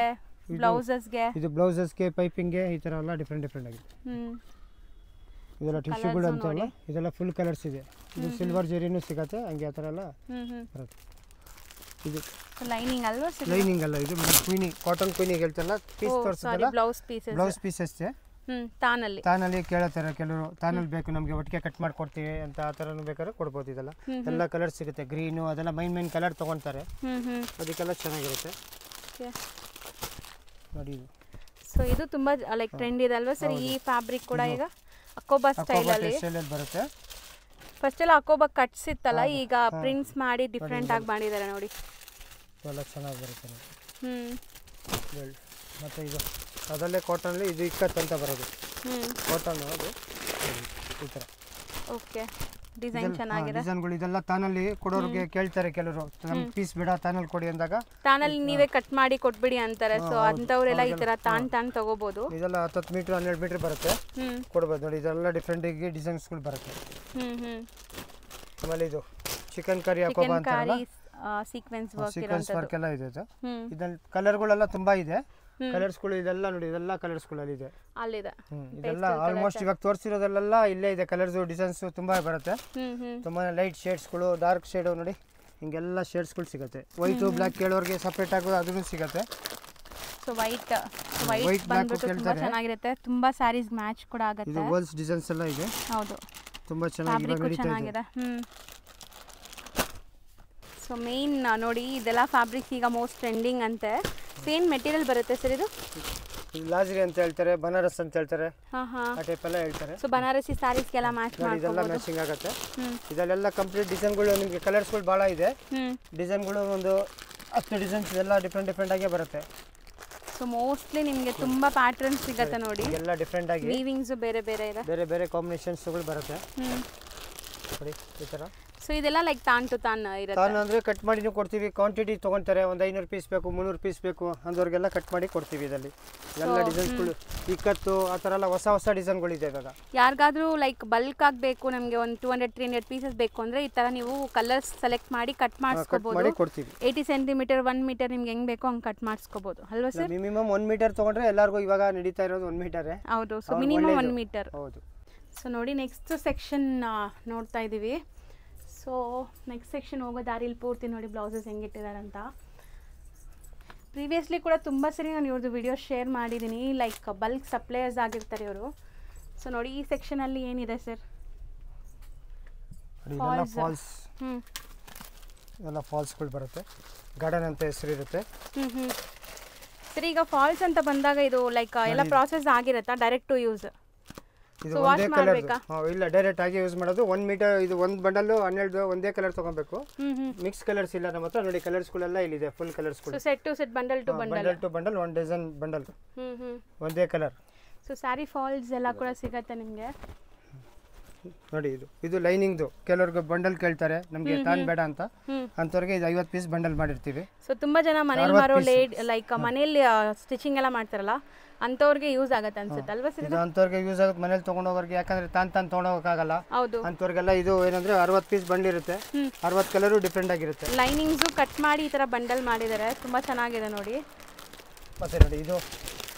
ಬ್ಲೌಸಸ್ ಗೆ, ಇದು ಬ್ಲೌಸಸ್ ಗೆ, ಪೈಪಿಂಗ್ ಗೆ, ಈ ತರ ಎಲ್ಲ ಡಿಫರೆಂಟ್ ಆಗಿದೆ. ಇದೆಲ್ಲ ಟಿಶ್ಯೂಗಳು ಅಂತಲ್ಲ, ಇದೆಲ್ಲ ಫುಲ್ ಕಲರ್ಸ್ ಇದೆ. ಇದು ಸಿಲ್ವರ್ ಜೆರಿನೂ ಸಿಗುತ್ತೆ ಹಂಗೆ ಆ ಥರ ಎಲ್ಲ ಬರುತ್ತೆ. ಇದು ಲೈನಿಂಗ್ ಅಲ್ವಾ? ಲೈನಿಂಗ್ ಅಲ್ಲ, ಇದು ಕ್ವೀನಿ, ಕಾಟನ್ ಕ್ವೀನಿ ಹೇಳ್ತಾರಲ್ಲ, ಪೀಸ್ ತೋರಿಸಿದಲ್ಲ, ಬ್ಲೌಸ್ ಪೀಸಸ್ ತಾನಲ್ಲಿ ಕೇಳತ್ತಾರೆ ಕೆಲವರು. ತಾನಲ್ಲಿ ಬೇಕು ನಮಗೆ ಒಟ್ಟಿಗೆ ಕಟ್ ಮಾಡಿ ಕೊಡ್ತೀವಿ ಅಂತ ಆ ಥರನೂ ಬೇಕಾದ್ರೆ ಕೊಡ್ಬೋದು. ಇದೆಲ್ಲ ಎಲ್ಲ ಕಲರ್ ಸಿಗುತ್ತೆ. ಗ್ರೀನು ಅದೆಲ್ಲ ಮೈನ್ ಕಲರ್ ತೊಗೊಳ್ತಾರೆ, ಅದಕ್ಕೆಲ್ಲ ಚೆನ್ನಾಗಿರುತ್ತೆ ನೋಡಿ ಇದು. ಸೊ ಇದು ತುಂಬಾ ಲೈಕ್ ಟ್ರೆಂಡ್ ಇದೆ ಅಲ್ವಾ ಸರ್ ಈ ಫ್ಯಾಬ್ರಿಕ್ ಕೂಡ? ಈಗ ಅಕೋಬಾ ಸ್ಟೈಲ್ ಅಲ್ಲಿ ಬರುತ್ತೆ. ಫಸ್ಟ್ ಎಲ್ಲ ಅಕೋಬಾ ಕಟ್ಸ್ ಇತ್ತಲ್ಲ, ಈಗ ಪ್ರಿಂಟ್ಸ್ ಮಾಡಿ ಡಿಫ್ರೆಂಟ್ ಆಗಿ ಮಾಡಿದ್ದಾರೆ ನೋಡಿ. ಎಲ್ಲ ಚೆನ್ನಾಗಿ ಬರುತ್ತೆ. ಮತ್ತೆ ಇದು ಅದಲ್ಲೇ ಕಾಟನ್ ಅಲ್ಲಿ ಇದು ಇಕ್ಕತ್ ಅಂತ ಬರೋದು ಕಾಟನ್. ಅದು ಈ ಥರ ಓಕೆ ಡಿಸೈನ್ ಚೆನ್ನಾಗಿದೆ. ಡಿಸೈನ್ಗಳು ಇದೆಲ್ಲ ತಾನಲ್ಲಿ ಕೊಡೋರಿಗೆ ಕೇಳ್ತಾರೆ ಕೆಲವರು, ನಮ್ಮ ಪೀಸ್ ಬೇಡ ತಾನಲ್ಲಿ ಕೊಡಿ ಅಂದಾಗ ತಾನಲ್ಲಿ ನೀವೇ ಕಟ್ ಮಾಡಿ ಕೊಟ್ಬಿಡಿ ಅಂತಾರೆ. ಸೊ ಅಂತವರೆಲ್ಲ ಈ ತರ ತಾನ್ ತಗೋಬಹುದು. ಇದೆಲ್ಲ 10 ಮೀಟರ್ 12 ಮೀಟರ್ ಬರುತ್ತೆ, ಕೊಡ್ಬೋದು ನೋಡಿ. ಇದೆಲ್ಲ ಡಿಫ್ರೆಂಟ್ ಆಗಿ ಡಿಸೈನ್ಸ್ಗಳು ಬರುತ್ತೆ. ಆಮೇಲೆ ಇದು ಚಿಕನ್ ಕರಿ ಅಕೋಬಾ ಅಂತಾರಲ್ಲ, ಸೀಕ್ವೆನ್ಸ್ ವರ್ಕ್ ಎಲ್ಲ ಇದೆ. ಇದರಲ್ಲಿ ಕಲರ್ಗಳೆಲ್ಲ ತುಂಬಾ ಇದೆ. ಕಲರ್ಸ್ಗಳು ಇದೆಲ್ಲ ನೋಡಿ, ಇದೆಲ್ಲ ಕಲರ್ಸ್ಗಳಲ್ಲಿ ಇದೆ. ಇದೆಲ್ಲ ಆಲ್ಮೋಸ್ಟ್ ಇವಾಗ ತೋರಿಸಿರೋದೆಲ್ಲ ಇಲ್ಲೇ ಇದೆ. ಕಲರ್ಸ್ ಡಿಸೈನ್ಸ್ ತುಂಬಾ ಬರುತ್ತೆ. ತುಂಬಾ ಲೈಟ್ ಶೇಡ್ಸ್ಗಳು, ಡಾರ್ಕ್ ಶೇಡ್ ನೋಡಿ, ಹಿಂಗೆಲ್ಲ ಶೇಡ್ಸ್ಗಳು ಸಿಗುತ್ತೆ. ವೈಟ್ ಬ್ಲ್ಯಾಕ್ ಕೇಳೋರಿಗೆ ಸಪ್ರೇಟ್ ಆಗೋದು ಅದನ್ನು ಸಿಗುತ್ತೆ. ಸೊ ವೈಟ್ ಬಂದ್ಬಿಟ್ಟು ತುಂಬಾ ಚೆನ್ನಾಗಿರುತ್ತೆ. ತುಂಬಾ ಸ್ಯಾರೀಸ್ ಮ್ಯಾಚ್ ಕೂಡ ಆಗುತ್ತೆ. ಇದು ವರ್ಲ್ಸ್ ಡಿಸೈನ್ಸ್ ಎಲ್ಲ ಇದೆ. ಹೌದು, ತುಂಬಾ ಚೆನ್ನಾಗಿದೆ. ಸೊ ಮೇನ್ ನೋಡಿ ಇದೆಲ್ಲ ಫ್ಯಾಬ್ರಿಕ್ಸ್ ಈಗ ಮೋಸ್ಟ್ ಟ್ರೆಂಡಿಂಗ್ ಅಂತೆ. ಸೇಮ್ ಮೆಟೀರಿಯಲ್ ಬರುತ್ತೆ ಸರ್ ಇದು? ಲಾಜರಿ ಅಂತ ಹೇಳ್ತಾರೆ, ಬನಾರಸ್ ಅಂತ ಹೇಳ್ತಾರೆ, ಆ ಟೈಪ್ ಎಲ್ಲ ಹೇಳ್ತಾರೆ. ಸೊ ಬನಾರಸಿ ಸ್ಯಾರೀಸ್ಗೆಲ್ಲ ಮ್ಯಾಚ್ ಮಾಡ್ಬೋದು. ಇದೆಲ್ಲ ಮ್ಯಾಚಿಂಗ್ ಆಗುತ್ತೆ. ಇದೆಲ್ಲ ಕಂಪ್ಲೀಟ್ ಡಿಸೈನ್ಗಳು ನಿಮಗೆ ಕಲರ್ಸ್ಗಳು ಭಾಳ ಇದೆ. ಡಿಸೈನ್ಗಳು ಒಂದು 10 ಡಿಸೈನ್ಸ್ ಎಲ್ಲ ಡಿಫ್ರೆಂಟ್ ಆಗೇ ಬರುತ್ತೆ. ಸೊ ಮೋಸ್ಟ್ಲಿ ನಿಮಗೆ ತುಂಬಾ ಪ್ಯಾಟರ್ನ್ಸ್ ಸಿಗುತ್ತೆ ನೋಡಿ. ಎಲ್ಲ ಡಿಫ್ರೆಂಟ್ ಆಗಿ ವೀವಿಂಗ್ಸ್ ಬೇರೆ ಇದೆ, ಬೇರೆ ಕಾಂಬಿನೇಷನ್ಸ್ಗಳು ಬರುತ್ತೆ ನೋಡಿ ಈ ಥರ. ಸೊ ಇದೆಲ್ಲ ಲೈಕ್ ತಾನ್ ಟು ತಾನ್ ಇರುತ್ತೆ. ತಾನು ಅಂದರೆ ಕಟ್ ಮಾಡಿನೂ ಕೊಡ್ತೀವಿ. ಕ್ವಾಂಟಿಟಿ ತೊಗೊಳ್ತಾರೆ, ಒಂದು 500 ಪೀಸ್ ಬೇಕು, 300 ಪೀಸ್ ಬೇಕು ಅಂದವ್ರಿಗೆಲ್ಲ ಕಟ್ ಮಾಡಿ ಕೊಡ್ತೀವಿ. ಇದರಲ್ಲಿ ಎಲ್ಲ ಡಿಸೈನ್ಸ್ಗಳು ಇಕ್ಕತ್ತು ಆ ಥರ ಎಲ್ಲ ಹೊಸ ಡಿಸೈನ್ಗಳಿದೆ ಇವಾಗ. ಯಾರಿಗಾದ್ರೂ ಲೈಕ್ ಬಲ್ಕ್ ಆಗಬೇಕು, ನಮಗೆ ಒಂದು 200-300 ಪೀಸಸ್ ಬೇಕು ಅಂದರೆ ಈ ಥರ ನೀವು ಕಲರ್ಸ್ ಸೆಲೆಕ್ಟ್ ಮಾಡಿ ಕಟ್ ಮಾಡಿಸ್ಕೋಬೋದು. ಕೊಡ್ತೀವಿ. 80 ಸೆಂಟಿಮೀಟರ್ 1 ಮೀಟರ್ ನಿಮ್ಗೆ ಹೆಂಗೆ ಬೇಕೋ ಹಂಗೆ ಕಟ್ ಮಾಡಿಸ್ಕೋಬೋದು ಅಲ್ವಾ ಸರ್? ಮಿನಿಮಮ್ 1 ಮೀಟರ್ ತೊಗೊಂಡ್ರೆ ಎಲ್ಲರಿಗೂ ಇವಾಗ ನಡೀತಾ ಇರೋದು 1 ಮೀಟರ್. ಹೌದು, ಸೊ ಮಿನಿಮಮ್ 1 ಮೀಟರ್. ಹೌದು. ಸೊ ನೋಡಿ ನೆಕ್ಸ್ಟ್ ಸೆಕ್ಷನ್ ನೋಡ್ತಾ ಇದ್ದೀವಿ. ಸೊ ನೆಕ್ಸ್ಟ್ ಸೆಕ್ಷನ್ ಹೋಗೋ ದಾರಿಲಿ ಪೂರ್ತಿ ನೋಡಿ ಬ್ಲೌಸಸ್ ಹೆಂಗಿಟ್ಟಿದ್ದಾರೆ ಅಂತ. ಪ್ರೀವಿಯಸ್ಲಿ ಕೂಡ ತುಂಬ ಸರಿ ನಾನು ಇವ್ರದ್ದು ವಿಡಿಯೋ ಶೇರ್ ಮಾಡಿದ್ದೀನಿ, ಲೈಕ್ ಬಲ್ಕ್ ಸಪ್ಲೈಯರ್ಸ್ ಆಗಿರ್ತಾರೆ ಇವರು. ಸೊ ನೋಡಿ ಈ ಸೆಕ್ಷನಲ್ಲಿ ಏನಿದೆ ಸರ್? ಫಾಲ್ಸ್ ಎಲ್ಲ ಫಾಲ್ಸ್ಗಳು ಬರುತ್ತೆ. ಗಾರ್ಡನ್ ಅಂತ ಹೆಸರು ಇರುತ್ತೆ. ಸರ್ ಈಗ ಫಾಲ್ಸ್ ಅಂತ ಬಂದಾಗ ಇದು ಲೈಕ್ ಎಲ್ಲ ಪ್ರಾಸೆಸ್ ಆಗಿರುತ್ತಾ ಡೈರೆಕ್ಟ್ ಟು ಯೂಸ್? ಇದು ಒಂದೇ ಕಲರ್ ಇಲ್ಲ, ಡೈರೆಕ್ಟ್ ಆಗಿ ಯೂಸ್ ಮಾಡೋದು. 1 ಮೀಟರ್ ಇದು ಒಂದು ಬಂಡಲ್ 12 ಒಂದೇ ಕಲರ್ ತಗೊಬೇಕು. ಮಿಕ್ಸ್ ಕಲರ್ಸ್ ಇಲ್ಲ ನಮ್ಮ ಹತ್ರ. ನೋಡಿ ಕಲರ್ಸ್ಗಳೆಲ್ಲ ಇಲ್ಲಿದೆ, ಫುಲ್ ಕಲರ್ಸ್ಗಳು. Set to set, bundle to bundle, bundle to bundle, 1 dozen bundle ಒಂದೇ ಕಲರ್. ಸೊ ಸ್ಯಾರಿ ಫಾಲ್ಸ್ ಎಲ್ಲ ಕೂಡ ಸಿಗುತ್ತೆ ನಿಮಗೆ. ನೋಡಿ ಇದು ಲೈನಿಂಗ್ದು. ಕೆಲವ್ರಿಗೆ ಬಂಡಲ್ ಕೇಳ್ತಾರೆ, ನಮಗೆ ತಾನ್ ಬೇಡ ಅಂತ, ಅಂತವ್ರಿಗೆ ಇದು 50 ಪೀಸ್ ಬಂಡಲ್ ಮಾಡಿರ್ತೀವಿ. ಸೊ ತುಂಬಾ ಜನ ಮನೇಲಿ ಮಾರೋ ಲೈಕ್ ಮನೇಲಿ ಸ್ಟಿಚಿಂಗ್ ಎಲ್ಲ ಮಾಡ್ತಾರಲ್ಲ ಅಂತವ್ರಿಗೆ ಯೂಸ್ ಆಗುತ್ತೆ ಅನ್ಸುತ್ತೆ ಅಲ್ವಾ ಸರ್? ಇದು ಅಂತವ್ರಿಗೆ ಯೂಸ್ ಆಗುತ್ತೆ, ಮನೇಲಿ ತೊಗೊಂಡೋಗೋರಿಗೆ. ಯಾಕಂದ್ರೆ ತಾನ್ ತೊಗೊಂಡೋಗಕ್ಕಾಗಲ್ಲ. ಹೌದು. ಅಂತವ್ರಿಗೆಲ್ಲ ಇದು ಏನಂದ್ರೆ 60 ಪೀಸ್ ಬಂಡಲ್ ಇರುತ್ತೆ, 60 ಕಲರು ಡಿಫ್ರೆಂಟ್ ಆಗಿರುತ್ತೆ. ಲೈನಿಂಗ್ಸು ಕಟ್ ಮಾಡಿ ಈ ತರ ಬಂಡಲ್ ಮಾಡಿದ್ದಾರೆ, ತುಂಬಾ ಚೆನ್ನಾಗಿದೆ ನೋಡಿ. ಮತ್ತೆ ನೋಡಿ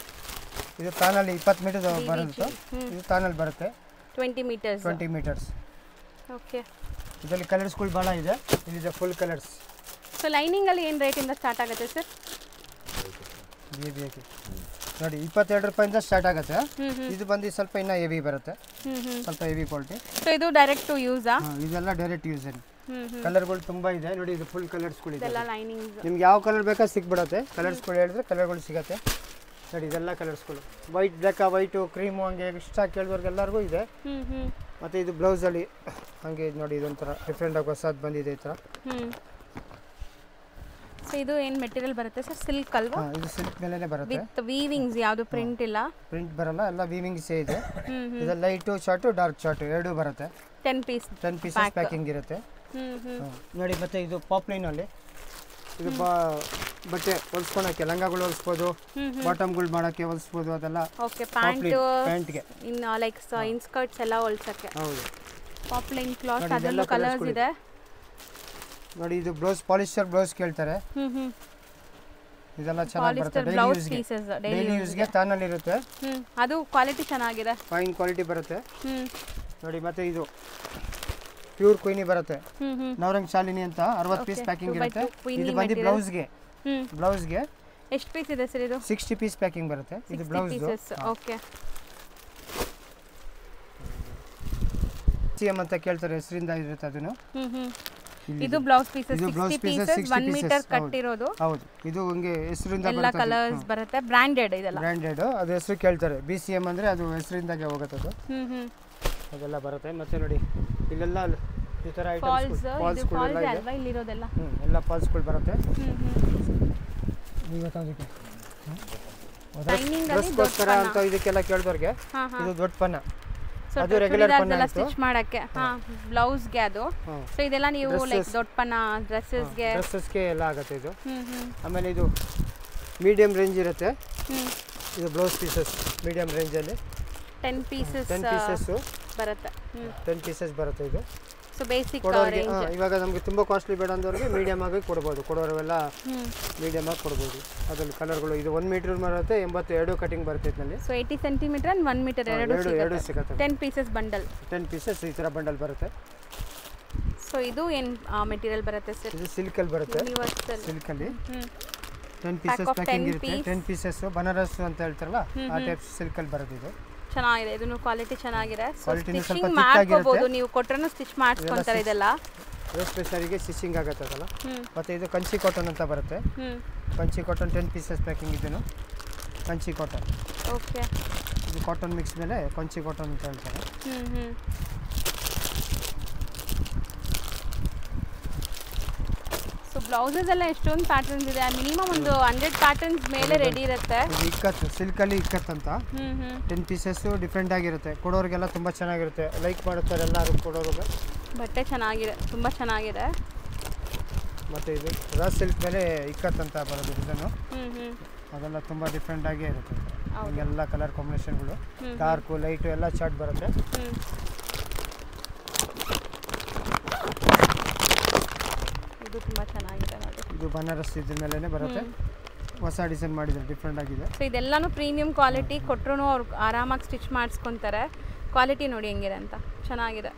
ಇದು ತಾನಲ್ಲಿ 20 ಮೀಟರ್ ಬರುತ್ತೆ. ಇದು ತಾನಲ್ಲಿ ಬರುತ್ತೆ 20 ಮೀಟರ್ಸ್. ಓಕೆ. ಇದರಲ್ಲಿ ಕಲರ್ಸ್ಗಳು ಭಾಳ ಇದೆ. ಇಲ್ಲಿದೆ ಫುಲ್ ಕಲರ್ಸ್. ಸೊ ಲೈನಿಂಗ್ ಅಲ್ಲಿ ಏನು ರೇಟಿಂದ ಸ್ಟಾರ್ಟ್ ಆಗುತ್ತೆ ಸರ್? ನೋಡಿ 22 ರೂಪಾಯಿಂದ ಸ್ಟಾರ್ಟ್ ಆಗುತ್ತೆ. ಇದು ಬಂದು ಸ್ವಲ್ಪ ಇನ್ನ ಹೆವಿ ಬರುತ್ತೆ, ಸ್ವಲ್ಪ ಹೆವಿ ಕ್ವಾಲಿಟಿ. ಸೊ ಇದು ಡೈರೆಕ್ಟ್ ಟು ಯೂಸಾ? ಇದೆಲ್ಲ ಡೈರೆಕ್ಟ್ ಯೂಸ್. ಕಲರ್ಗಳು ತುಂಬಾ ಇದೆ ನೋಡಿ. ಇದು ಫುಲ್ ಕಲರ್ಸ್ಗಳು ಇದೆ. ನಿಮ್ಗೆ ಯಾವ ಕಲರ್ ಬೇಕಾ ಸಿಕ್ಬಿಡುತ್ತೆ. ಕಲರ್ಸ್ಗಳು ಹೇಳಿದ್ರೆ ಕಲರ್ಗಳು ಸಿಗುತ್ತೆ ನೋಡಿ. ಇದೆಲ್ಲ ಕಲರ್ಸ್ಗಳು. ವೈಟ್ ಬೇಕಾ, ವೈಟು, ಕ್ರೀಮು, ಹಂಗೆ ಇಷ್ಟ ಕೇಳಿದವ್ರಿಗೆ ಎಲ್ಲರಿಗೂ ಇದೆ. ಮತ್ತು ಇದು ಬ್ಲೌಸಲ್ಲಿ ಹಂಗೆ ನೋಡಿ, ಇದೊಂಥರ ಡಿಫ್ರೆಂಟ್ ಆಗಿ ಹೊಸದು ಬಂದಿದೆ ಈ ಥರ. ಸೊ ಇದು ಏನು ಮೆಟೀರಿಯಲ್ ಬರುತ್ತೆ ಸರ್? ಸಿಲ್ಕ್ ಅಲ್ವಾ? ಇದು ಸಿಲ್ಕ್ ಮೇಲೆನೇ ಬರುತ್ತೆ. ವಿತ್ ವೀವಿಂಗ್ಸ್, ಯಾವುದು ಪ್ರಿಂಟ್ ಇಲ್ಲ? ಪ್ರಿಂಟ್ ಬರಲ್ಲ, ಎಲ್ಲ ವೀವಿಂಗ್ಸೇ ಇದೆ. ಇದು ಲೈಟು ಚಾರ್ಟು, ಡಾರ್ಕ್ ಚಾರ್ಟು ಎರಡೂ ಬರುತ್ತೆ. 10 ಪೀಸಸ್ ಪ್ಯಾಕಿಂಗ್ ಇರುತ್ತೆ ನೋಡಿ. ಮತ್ತು ಇದು ಪಾಪ್ಲೈನಲ್ಲಿ ಇದು ಬಟ್ಟೆ ಹೊಲ್ಸ್ಕೊಳಕ್ಕೆ, ಲಂಗಗಳು ಹೊಲ್ಸ್ಬೋದು, ಬಾಟಮ್ಗಳು ಮಾಡೋಕ್ಕೆ ಹೊಲ್ಸ್ಬೋದು, ಅದೆಲ್ಲ. ಓಕೆ. ಪ್ಯಾಂಟ್ಗೆ ಇನ್ನು ಲೈಕ್ ಇನ್ಸ್ಕರ್ಟ್ಸ್ ಎಲ್ಲ ಹೊಲ್ಸಕ್ಕೆ. ಹೌದು. ಪಾಪ್ಲೈನ್ ಕ್ಲಾತ್, ಅದೆಲ್ಲ ಕಲರ್ಸ್ ಇದೆ ನೋಡಿ. ಇದು ಬ್ಲೌಸ್, ಪಾಲಿಸ್ಟರ್ ಬ್ಲೌಸ್ ಕೇಳ್ತಾರೆ. ಇದೆಲ್ಲ ಚೆನ್ನಾಗಿ ಬರುತ್ತೆ ಡೈಲಿ ಯೂಸ್ಗೆ. ತಾನಲ್ಲಿ ಇರುತ್ತೆ. ಅದು ಕ್ವಾಲಿಟಿ ಚೆನ್ನಾಗಿದೆ, ಫೈನ್ ಕ್ವಾಲಿಟಿ ಬರುತ್ತೆ ನೋಡಿ. ಮತ್ತೆ ಇದು ಪ್ಯೂರ್ ಕ್ವೀನಿ ಬರುತ್ತೆ, ನವರಂಗ್ ಶಾಲಿನಿ ಅಂತ 60 ಪೀಸ್ ಪ್ಯಾಕಿಂಗ್ ಇರುತ್ತೆ. ಇದು ಬಂದು ಬ್ಲೌಸ್ಗೆ ಎಷ್ಟು ಪೀಸ್ ಇದೆ ಸರ್? ಇದು 60 ಪೀಸ್ ಪ್ಯಾಕಿಂಗ್ ಬರುತ್ತೆ. ಇದು ಬ್ಲೌಸ್. ಓಕೆ. ಸಿಎಂ ಅಂತ ಕೇಳ್ತಾರೆ, ಹೆಸರಿಂದ ಇರುತ್ತೆ ಅದನ್ನು. ಇದು blouse pieces 60 pieces 1 metre cut ಇರೋದು. ಹೌದು. ಇದು ಹಂಗೆ ಹೆಸರಿಂದ ಎಲ್ಲ ಕಲರ್ಸ್ ಬರುತ್ತೆ. ಬ್ರಾಂಡೆಡ್ ಇದೆಲ್ಲ. ಬ್ರಾಂಡೆಡ್. ಅದು ಹೆಸರು ಕೇಳ್ತಾರೆ. BCM ಅಂದ್ರೆ ಅದು ಹೆಸರಿಂದಾಗೆ ಹೋಗುತ್ತೆ ಅದು. ಅದೆಲ್ಲ ಬರುತ್ತೆ. ಮತ್ತೆ ನೋಡಿ ಇಲ್ಲೆಲ್ಲ ಈ ತರ ಐಟಮ್ಸ್, ಫಾಲ್ಸ್ಗಳು ಅಲ್ವಾ ಇಲ್ಲಿರೋದೆಲ್ಲ? ಎಲ್ಲ ಫಾಲ್ಸ್ಗಳು ಬರುತ್ತೆ. ಡ್ರೆಸ್ಗೋಸ್ಕರ ಅಂತ ಇದಕ್ಕೆಲ್ಲ ಕೇಳಿದವ್ರಿಗೆ ಇದು ದೊಡ್ಡ ಪನ್ನ. ಅದು ರೆಗ್ಯುಲರ್ ಪನ್ನ ಸ್ಟಿಚ್ ಮಾಡಕ್ಕೆ. ಬ್ಲೌಸ್ಗೆ ಅದು. ಸೊ ಇದೆಲ್ಲ ನೀವು ಲೈಕ್ ದೊಡ್ಡ ಪನ್ನ ಡ್ರೆಸ್ಸಸ್ಗೆ ಎಲ್ಲ ಆಗುತ್ತೆ ಇದು. ಆಮೇಲೆ ಇದು ಮೀಡಿಯಂ ರೇಂಜ್ ಇರುತ್ತೆ. ಇದು ಬ್ಲೌಸ್ ಪೀಸಸ್ ಮೀಡಿಯಂ ರೇಂಜಲ್ಲಿ 10 ಪೀಸಸ್ ಬರುತ್ತೆ. 10 ಪೀಸಸ್ ಬರುತ್ತೆ ಇದು. So basic range. ಇವಾಗ ನಮಗೆ ತುಂಬಾ ಕಾಸ್ಟ್ಲಿ ಬೇಡ ಅಂದವರಿಗೆ ಮೀಡಿಯಂ ಆಗಿ ಕೊಡಬಹುದು. ಕೊಡೋರೆಲ್ಲ ಮೀಡಿಯಂ ಆಗಿ ಕೊಡಬಹುದು. ಅದರಲ್ಲಿ ಕಲರ್ಗಳು ಇದು 1 ಮೀಟರ್ ಬರುತ್ತೆ, 82 ಕಟಿಂಗ್ ಬರುತ್ತೆ ಇದರಲ್ಲಿ. ಸೊ 80 ಸೆಂಟಿಮೀಟರ್ ಅಂಡ್ 1 ಮೀಟರ್ ಎರಡು ಸಿಗುತ್ತೆ. 10 ಪೀಸಸ್ ಬಂಡಲ್. 10 ಪೀಸಸ್ ಈ ತರ ಬಂಡಲ್ ಬರುತ್ತೆ. ಸೊ ಇದು ಏನು ಮೆಟೀರಿಯಲ್ ಬರುತ್ತೆ ಸರ್? ಇದು ಸಿಲ್ಕ್ ಅಲ್ಲಿ ಬರುತ್ತೆ. ಸಿಲ್ಕ್ ಅಲ್ಲಿ 10 ಪೀಸಸ್ ಪ್ಯಾಕಿಂಗ್ ಇರುತ್ತೆ. 10 ಪೀಸಸ್ ಬನಾರಸ್ ಅಂತ ಹೇಳ್ತಾರಲ್ಲ, ಆ ಟೈಪ್ ಸಿಲ್ಕ್ ಅಲ್ಲಿ ಬರುತ್ತೆ ಇದು. ಚೆನ್ನಾಗಿದೆ. ಇದನ್ನು ಕ್ವಾಲಿಟಿ ಚೆನ್ನಾಗಿದೆ. ಸ್ಟಿಚಿಂಗ್ ಮಾಡ್ಕೋಬಹುದು, ನೀವು ಕೊಟ್ಟರೆ ಸ್ಟಿಚ್ ಮಾಡಿಸ್ಕೊಂತಾರೆ. ಇದೆಲ್ಲ ಸ್ಪೆಷಲಿಗೆ ಸ್ಟಿಚಿಂಗ್ ಆಗುತ್ತೆ ಅದಲ್ಲ. ಮತ್ತೆ ಇದು ಕಂಚಿ ಕಾಟನ್ ಅಂತ ಬರುತ್ತೆ. Kanchi cotton 10 pieces packing. ಇದನ್ನು ಕಂಚಿ ಕಾಟನ್. ಓಕೆ. ಇದು ಕಾಟನ್ ಮಿಕ್ಸ್ ಮೇಲೆ ಕಂಚಿ ಕಾಟನ್ ಅಂತ ಹೇಳ್ತಾರೆ. ಸೊ ಬ್ಲೌಸಸ್ ಎಲ್ಲ ಎಷ್ಟೊಂದು ಪ್ಯಾಟರ್ನ್ಸ್ ಇದೆ. ಮಿನಿಮಮ್ ಒಂದು 100 ಪ್ಯಾಟರ್ನ್ಸ್ ಮೇಲೆ ರೆಡಿ ಇರುತ್ತೆ. ಇದು ಇಕ್ಕತ್ತು, ಸಿಲ್ಕಲ್ಲಿ ಇಕ್ಕತ್ತು ಅಂತ 10 ಪೀಸಸ್ಸು ಡಿಫ್ರೆಂಟ್ ಆಗಿರುತ್ತೆ. ಕೊಡೋರಿಗೆಲ್ಲ ತುಂಬ ಚೆನ್ನಾಗಿರುತ್ತೆ, ಲೈಕ್ ಮಾಡುತ್ತಾರೆ ಎಲ್ಲರೂ ಕೊಡೋರಿಗೆ. ಬಟ್ಟೆ ಚೆನ್ನಾಗಿದೆ, ತುಂಬ ಚೆನ್ನಾಗಿದೆ. ಮತ್ತು ಇದು ರಾ ಸಿಲ್ಕ್ ಮೇಲೆ ಇಕ್ಕತ್ತು ಅಂತ ಬರೋದು ಡಿಸೈನು. ಅದೆಲ್ಲ ತುಂಬ ಡಿಫ್ರೆಂಟ್ ಆಗೇ ಇರುತ್ತೆ. ಎಲ್ಲ ಕಲರ್ ಕಾಂಬಿನೇಷನ್ಗಳು, ಡಾರ್ಕು ಲೈಟು ಎಲ್ಲ ಚಾರ್ಟ್ ಬರುತ್ತೆ. ಇದು ತುಂಬ ಚೆನ್ನಾಗಿದೆ ನೋಡಿ. ಇದು ಬನಾರಸ್ ಇದ್ರ ಮೇಲೇ ಬರುತ್ತೆ. ಹೊಸ ಡಿಸೈನ್ ಮಾಡಿದ್ದಾರೆ, ಡಿಫ್ರೆಂಟ್ ಆಗಿದೆ. ಸೊ ಇದೆಲ್ಲನೂ ಪ್ರೀಮಿಯಂ ಕ್ವಾಲಿಟಿ. ಕೊಟ್ಟರು ಅವ್ರು ಆರಾಮಾಗಿ ಸ್ಟಿಚ್ ಮಾಡಿಸ್ಕೊತಾರೆ. ಕ್ವಾಲಿಟಿ ನೋಡಿ ಹೆಂಗಿದೆ ಅಂತ, ಚೆನ್ನಾಗಿದೆ.